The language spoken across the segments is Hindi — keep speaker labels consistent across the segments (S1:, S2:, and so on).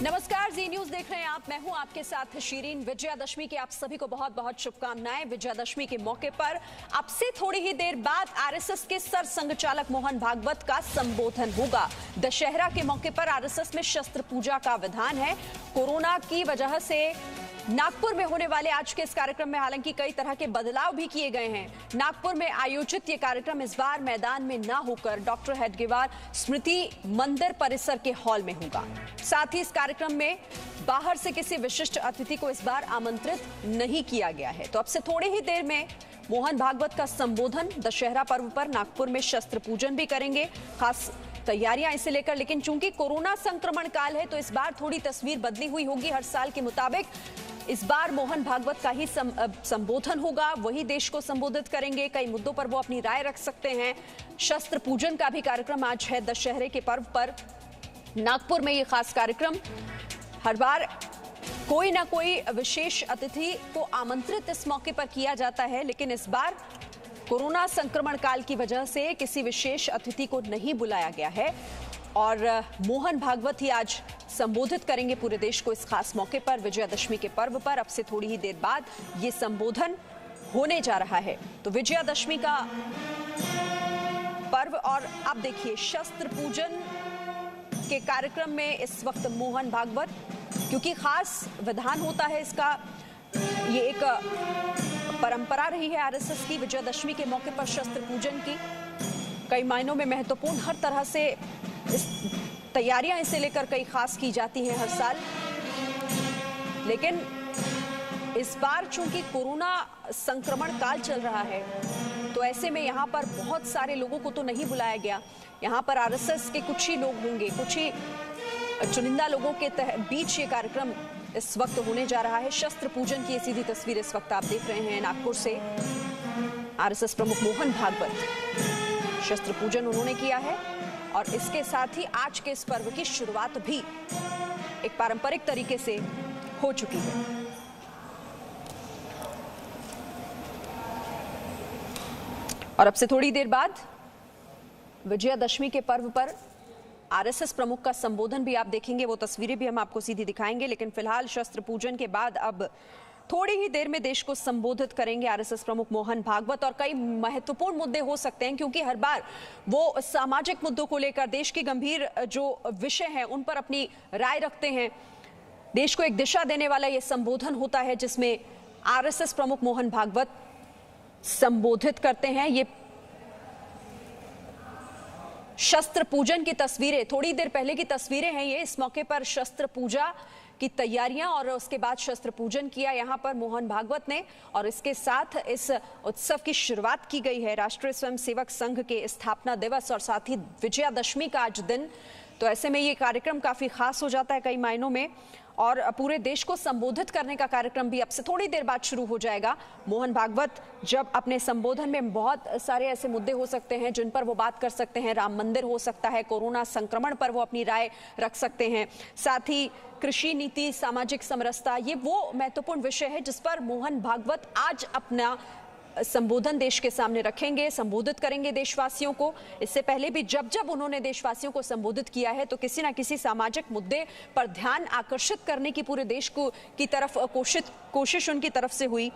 S1: नमस्कार, जी न्यूज देख रहे हैं आप। मैं हूं आपके साथ शीरीन। विजयादशमी की आप सभी को बहुत बहुत शुभकामनाएं। विजयादशमी के मौके पर अब से थोड़ी ही देर बाद आरएसएस के सर संघचालक मोहन भागवत का संबोधन होगा। दशहरा के मौके पर आरएसएस में शस्त्र पूजा का विधान है। कोरोना की वजह से नागपुर में होने वाले आज के इस कार्यक्रम में हालांकि कई तरह के बदलाव भी किए गए हैं। नागपुर में आयोजित ये कार्यक्रम इस बार मैदान में ना होकर डॉक्टर हेडगेवार स्मृति मंदिर परिसर के हॉल में होगा। साथ ही इस कार्यक्रम में बाहर से किसी विशिष्ट अतिथि को इस बार आमंत्रित नहीं किया गया है। तो अब से थोड़ी ही देर में मोहन भागवत का संबोधन। दशहरा पर्व पर नागपुर में शस्त्र पूजन भी करेंगे, खास तैयारियां इसे लेकर। लेकिन चूंकि कोरोना संक्रमण काल है तो इस बार थोड़ी तस्वीर बदली हुई होगी। हर साल के मुताबिक इस बार मोहन भागवत का ही संबोधन होगा, वही देश को संबोधित करेंगे। कई मुद्दों पर वो अपनी राय रख सकते हैं। शस्त्र पूजन का भी कार्यक्रम आज है। दशहरे के पर्व पर नागपुर में ये खास कार्यक्रम। हर बार कोई ना कोई विशेष अतिथि को आमंत्रित इस मौके पर किया जाता है, लेकिन इस बार कोरोना संक्रमण काल की वजह से किसी विशेष अतिथि को नहीं बुलाया गया है और मोहन भागवत ही आज संबोधित करेंगे पूरे देश को इस खास मौके पर, विजयादशमी के पर्व पर। अब से थोड़ी ही देर बाद ये संबोधन होने जा रहा है। तो विजयादशमी का पर्व और अब देखिए शस्त्र पूजन के कार्यक्रम में इस वक्त मोहन भागवत, क्योंकि खास विधान होता है इसका, ये एक परंपरा रही है आरएसएस की विजयादशमी के मौके पर शस्त्र पूजन की। कई मायनों में महत्वपूर्ण, हर तरह से इस तैयारियां इसे लेकर कई खास की जाती हैं हर साल। लेकिन इस बार चूंकि कोरोना संक्रमण काल चल रहा है तो ऐसे में यहाँ पर बहुत सारे लोगों को तो नहीं बुलाया गया। यहाँ पर आरएसएस के कुछ ही लोग होंगे, कुछ ही चुनिंदा लोगों के बीच ये कार्यक्रम इस वक्त होने जा रहा है। शस्त्र पूजन की ये सीधी तस्वीर इस वक्त आप देख रहे हैं नागपुर से। आरएसएस प्रमुख मोहन भागवत शस्त्र पूजन उन्होंने किया है और इसके साथ ही आज के इस पर्व की शुरुआत भी एक पारंपरिक तरीके से हो चुकी है। और अब से थोड़ी देर बाद विजयादशमी के पर्व पर आरएसएस प्रमुख का संबोधन भी आप देखेंगे, वो तस्वीरें भी हम आपको सीधी दिखाएंगे। लेकिन फिलहाल शस्त्र पूजन के बाद अब थोड़ी ही देर में देश को संबोधित करेंगे आरएसएस प्रमुख मोहन भागवत। और कई महत्वपूर्ण मुद्दे हो सकते हैं क्योंकि हर बार वो सामाजिक मुद्दों को लेकर, देश की गंभीर जो विषय हैं उन पर अपनी राय रखते हैं। देश को एक दिशा देने वाला ये संबोधन होता है जिसमें आरएसएस प्रमुख मोहन भागवत संबोधित करते हैं। ये शस्त्र पूजन की तस्वीरें, थोड़ी देर पहले की तस्वीरें हैं ये। इस मौके पर शस्त्र पूजा की तैयारियां और उसके बाद शस्त्र पूजन किया यहां पर मोहन भागवत ने। और इसके साथ इस उत्सव की शुरुआत की गई है। राष्ट्रीय स्वयंसेवक संघ के स्थापना दिवस और साथ ही विजयादशमी का आज दिन, तो ऐसे में ये कार्यक्रम काफी खास हो जाता है कई मायनों में। और पूरे देश को संबोधित करने का कार्यक्रम भी अब से थोड़ी देर बाद शुरू हो जाएगा। मोहन भागवत जब अपने संबोधन में बहुत सारे ऐसे मुद्दे हो सकते हैं जिन पर वो बात कर सकते हैं। राम मंदिर हो सकता है, कोरोना संक्रमण पर वो अपनी राय रख सकते हैं, साथ ही कृषि नीति, सामाजिक समरसता, ये वो महत्वपूर्ण विषय है जिस पर मोहन भागवत आज अपना संबोधन देश के सामने रखेंगे, संबोधित करेंगे देशवासियों को। इससे पहले भी जब जब उन्होंने देशवासियों को संबोधित किया है तो किसी ना किसी सामाजिक मुद्दे पर ध्यान आकर्षित करने की पूरे देश को की तरफ कोशिश उनकी तरफ से हुई।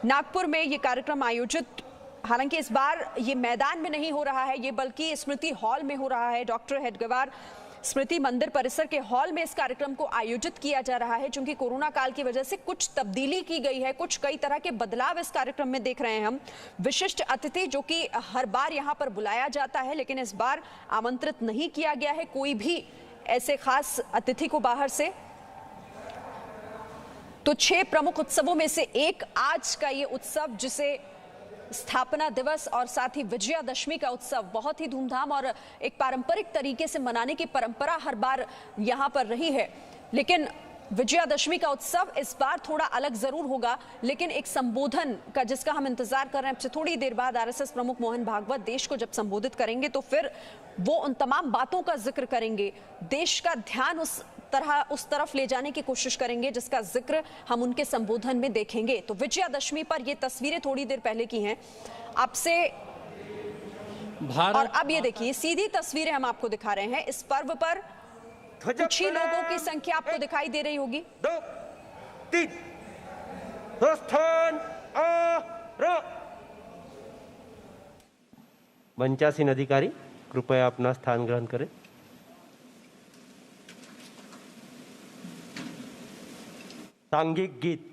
S1: नागपुर में ये कार्यक्रम आयोजित, हालांकि इस बार ये मैदान में नहीं हो रहा है, ये बल्कि स्मृति हॉल में हो रहा है। डॉक्टर हेडगेवार स्मृति मंदिर परिसर के हॉल में इस कार्यक्रम को आयोजित किया जा रहा है। चूंकि कोरोना काल की वजह से कुछ तब्दीली की गई है, कई तरह के बदलाव इस कार्यक्रम में देख रहे हैं हम। विशिष्ट अतिथि जो कि हर बार यहां पर बुलाया जाता है, लेकिन इस बार आमंत्रित नहीं किया गया है कोई भी ऐसे खास अतिथि को बाहर से। तो 6 प्रमुख उत्सवों में से एक आज का ये उत्सव, जिसे स्थापना दिवस और साथ ही विजयादशमी का उत्सव बहुत ही धूमधाम और एक पारंपरिक तरीके से मनाने की परंपरा हर बार यहां पर रही है। लेकिन विजयादशमी का उत्सव इस बार थोड़ा अलग जरूर होगा, लेकिन एक संबोधन का जिसका हम इंतजार कर रहे हैं। अब थोड़ी देर बाद आरएसएस प्रमुख मोहन भागवत देश को जब संबोधित करेंगे तो फिर वो उन तमाम बातों का जिक्र करेंगे, देश का ध्यान उस तरफ ले जाने की कोशिश करेंगे जिसका जिक्र हम उनके संबोधन में देखेंगे। तो विजयादशमी पर ये तस्वीरें थोड़ी देर पहले की हैं आपसे, और अब ये देखिए सीधी तस्वीरें हम आपको दिखा रहे हैं। इस पर्व पर कुछ ही लोगों की संख्या आपको दिखाई दे रही होगी।
S2: 2 3 स्थान मंचासीन अधिकारी कृपया अपना स्थान ग्रहण करें। सांघिक गीत।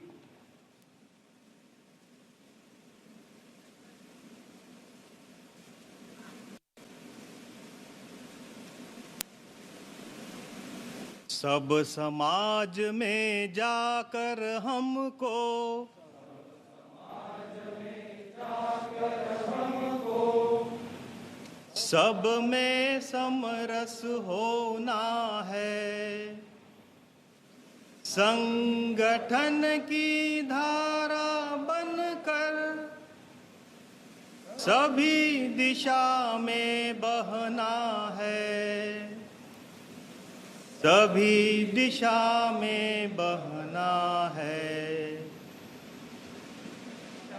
S3: सब समाज में जाकर हमको सब में समरस होना है। संगठन की धारा बनकर सभी दिशा में बहना है। सभी दिशा में बहना है।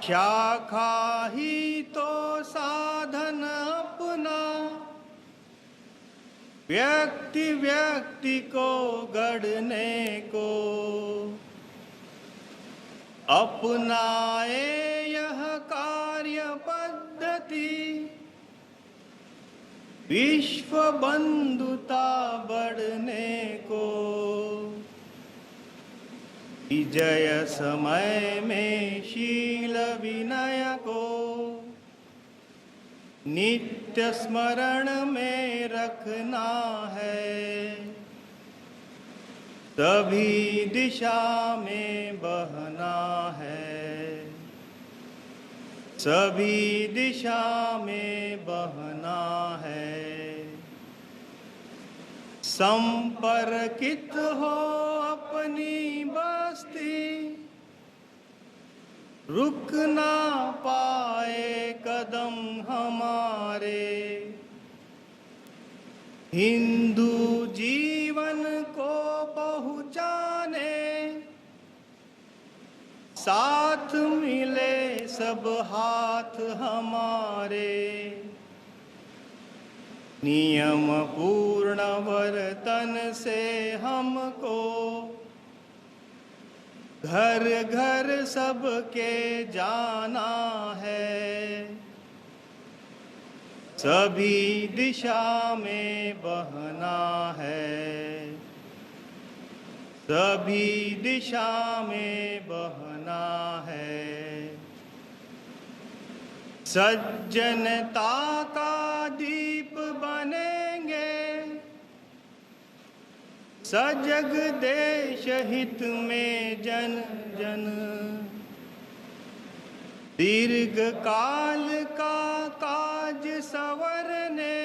S3: शाखा ही तो साधन अपना व्यक्ति व्यक्ति को गढ़ने को। अपनाए यह कार्य पद्धति विश्व बंधुता बढ़ने को। विजय समय में शील विनय को नित्य स्मरण में रखना है। सभी दिशा में बहना है। सभी दिशा में बहना है। संपर्कित हो अपनी बस्ती रुक ना पाए कदम हमारे। हिंदू जीवन को पहुँचाने साथ मिले सब हाथ हमारे। नियम पूर्ण वर्तन से हमको घर घर सबके जाना है। सभी दिशा में बहना है। सभी दिशा में बहना है। सज्जनता का दीप बनेंगे सजग देश हित में जन जन। दीर्घ काल का काज संवरने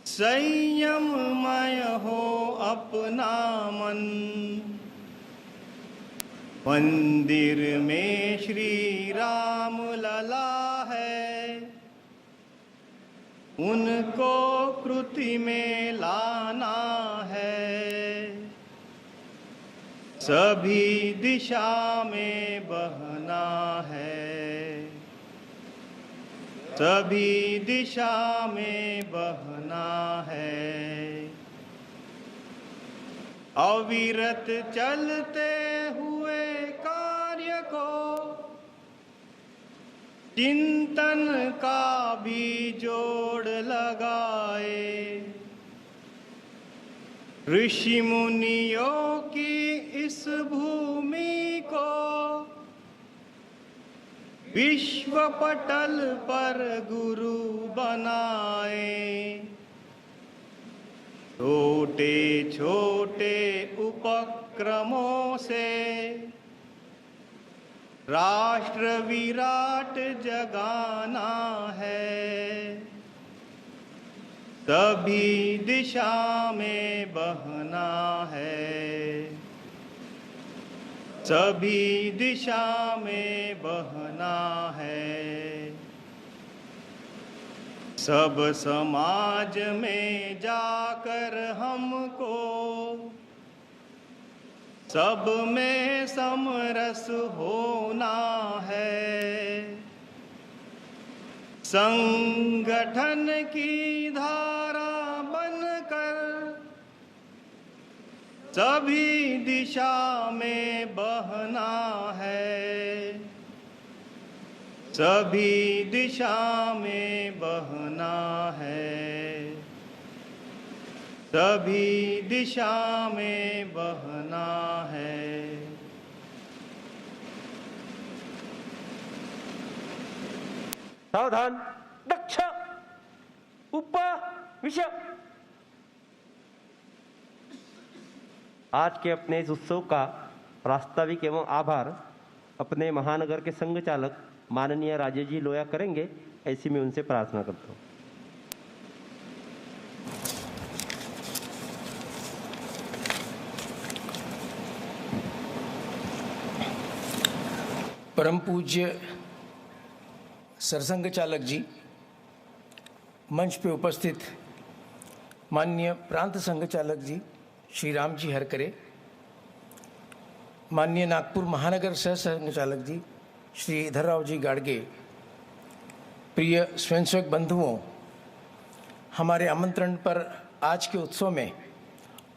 S3: संयममय हो अपना मन। मंदिर में श्री राम लला है उनको कृति में लाना है। सभी दिशा में बहना है। सभी दिशा में बहना है। अविरत चलते हुए कार्य को चिंतन का भी जोड़ लगाए। ऋषि मुनियों की इस भूमि को विश्व पटल पर गुरु बनाए। छोटे छोटे उपक्रमों से राष्ट्र विराट जगाना है। सभी दिशा में बहना है। सभी दिशा में बहना है। सब समाज में जाकर हमको सब में समरस होना है। संगठन की धारा बनकर सभी दिशा में बहना है, सभी दिशा में बहना है, सभी दिशा में बहना है।
S2: सावधान, दक्ष, उपविश। आज के अपने इस उत्सव का प्रास्ताविक एवं आभार अपने महानगर के संघ चालक माननीय राजेश जी लोया करेंगे, ऐसी मैं उनसे प्रार्थना करता हूँ।
S4: परम पूज्य सरसंघ चालक जी, मंच पे उपस्थित माननीय प्रांत संघ चालक जी श्री राम जी हरकरे, माननीय नागपुर महानगर सह संघ चालक जी श्री इधरराव जी गाड़गे, प्रिय स्वयंसेवक बंधुओं, हमारे आमंत्रण पर आज के उत्सव में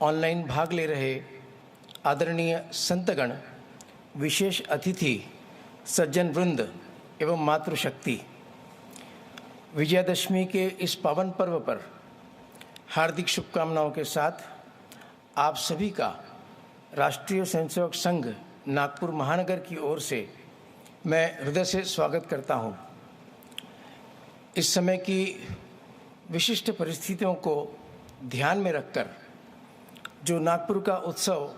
S4: ऑनलाइन भाग ले रहे आदरणीय संतगण, विशेष अतिथि, सज्जन वृंद एवं मातृशक्ति, विजयादशमी के इस पावन पर्व पर हार्दिक शुभकामनाओं के साथ आप सभी का राष्ट्रीय स्वयंसेवक संघ नागपुर महानगर की ओर से मैं हृदय से स्वागत करता हूं। इस समय की विशिष्ट परिस्थितियों को ध्यान में रखकर जो नागपुर का उत्सव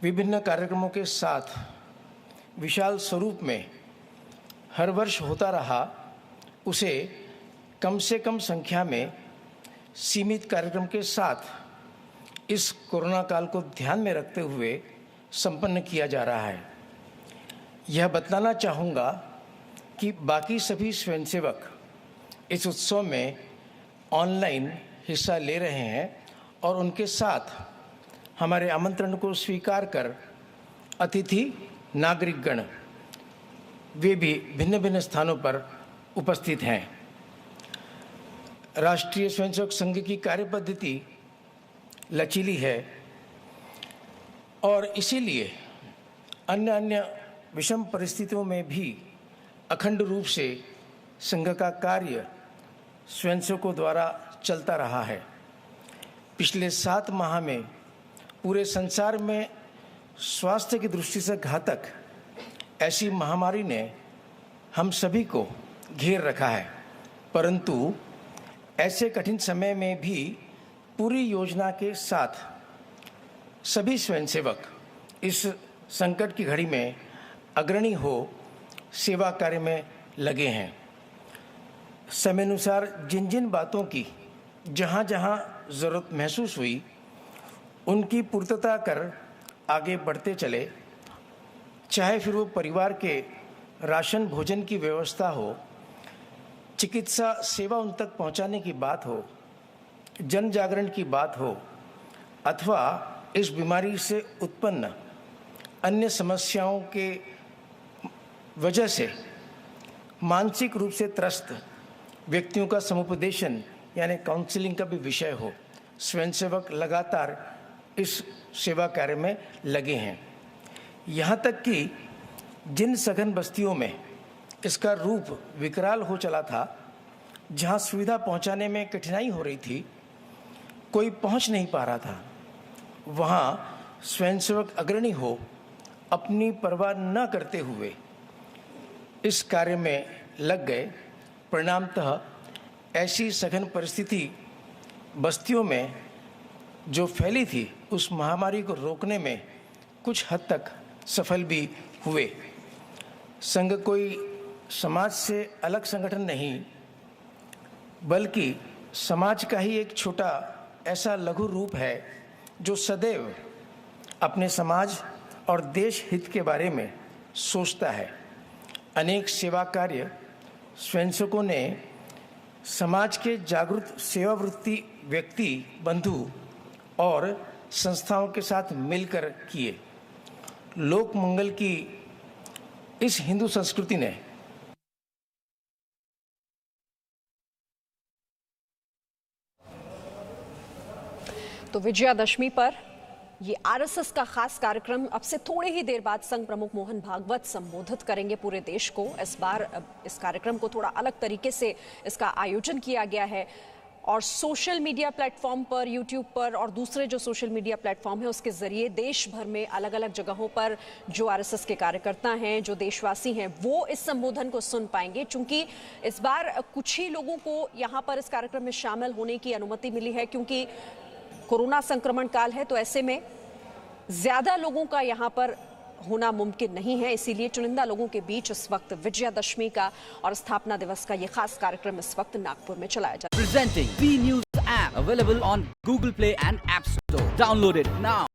S4: विभिन्न कार्यक्रमों के साथ विशाल स्वरूप में हर वर्ष होता रहा, उसे कम से कम संख्या में सीमित कार्यक्रम के साथ इस कोरोना काल को ध्यान में रखते हुए संपन्न किया जा रहा है। यह बतलाना चाहूँगा कि बाकी सभी स्वयंसेवक इस उत्सव में ऑनलाइन हिस्सा ले रहे हैं और उनके साथ हमारे आमंत्रण को स्वीकार कर अतिथि नागरिकगण वे भी भिन्न भिन्न स्थानों पर उपस्थित हैं। राष्ट्रीय स्वयंसेवक संघ की कार्यपद्धति लचीली है और इसीलिए अन्य विषम परिस्थितियों में भी अखंड रूप से संघ का कार्य स्वयंसेवकों द्वारा चलता रहा है। पिछले 7 माह में पूरे संसार में स्वास्थ्य की दृष्टि से घातक ऐसी महामारी ने हम सभी को घेर रखा है, परंतु ऐसे कठिन समय में भी पूरी योजना के साथ सभी स्वयंसेवक इस संकट की घड़ी में अग्रणी हो सेवा कार्य में लगे हैं। समयानुसार जिन जिन बातों की जहाँ जहाँ ज़रूरत महसूस हुई, उनकी पूर्तता कर आगे बढ़ते चले, चाहे फिर वो परिवार के राशन भोजन की व्यवस्था हो, चिकित्सा सेवा उन तक पहुंचाने की बात हो, जन जागरण की बात हो, अथवा इस बीमारी से उत्पन्न अन्य समस्याओं के वजह से मानसिक रूप से त्रस्त व्यक्तियों का समुपदेशन यानी काउंसलिंग का भी विषय हो, स्वयंसेवक लगातार इस सेवा कार्य में लगे हैं। यहाँ तक कि जिन सघन बस्तियों में इसका रूप विकराल हो चला था, जहाँ सुविधा पहुँचाने में कठिनाई हो रही थी, कोई पहुँच नहीं पा रहा था, वहाँ स्वयंसेवक अग्रणी हो अपनी परवाह न करते हुए इस कार्य में लग गए। परिणामतः ऐसी सघन परिस्थिति बस्तियों में जो फैली थी, उस महामारी को रोकने में कुछ हद तक सफल भी हुए। संघ कोई समाज से अलग संगठन नहीं, बल्कि समाज का ही एक छोटा ऐसा लघु रूप है जो सदैव अपने समाज और देश हित के बारे में सोचता है। अनेक सेवा कार्य स्वयंसेवकों ने समाज के जागरूक सेवावृत्ति व्यक्ति, बंधु और संस्थाओं के साथ मिलकर किए। लोक मंगल की इस हिंदू संस्कृति ने
S1: तो विजयादशमी पर ये आरएसएस का खास कार्यक्रम अब से थोड़ी ही देर बाद संघ प्रमुख मोहन भागवत संबोधित करेंगे पूरे देश को। इस बार इस कार्यक्रम को थोड़ा अलग तरीके से इसका आयोजन किया गया है और सोशल मीडिया प्लेटफॉर्म पर, यूट्यूब पर और दूसरे जो सोशल मीडिया प्लेटफॉर्म है उसके जरिए देश भर में अलग अलग जगहों पर जो आरएसएस के कार्यकर्ता हैं, जो देशवासी हैं, वो इस संबोधन को सुन पाएंगे। चूंकि इस बार कुछ ही लोगों को यहाँ पर इस कार्यक्रम में शामिल होने की अनुमति मिली है क्योंकि कोरोना संक्रमण काल है, तो ऐसे में ज्यादा लोगों का यहाँ पर होना मुमकिन नहीं है। इसीलिए चुनिंदा लोगों के बीच इस वक्त विजयादशमी का और स्थापना दिवस का ये खास कार्यक्रम इस वक्त नागपुर में चलाया जा रहा है।
S5: Presenting B News app available on Google Play and App Store. Download it now.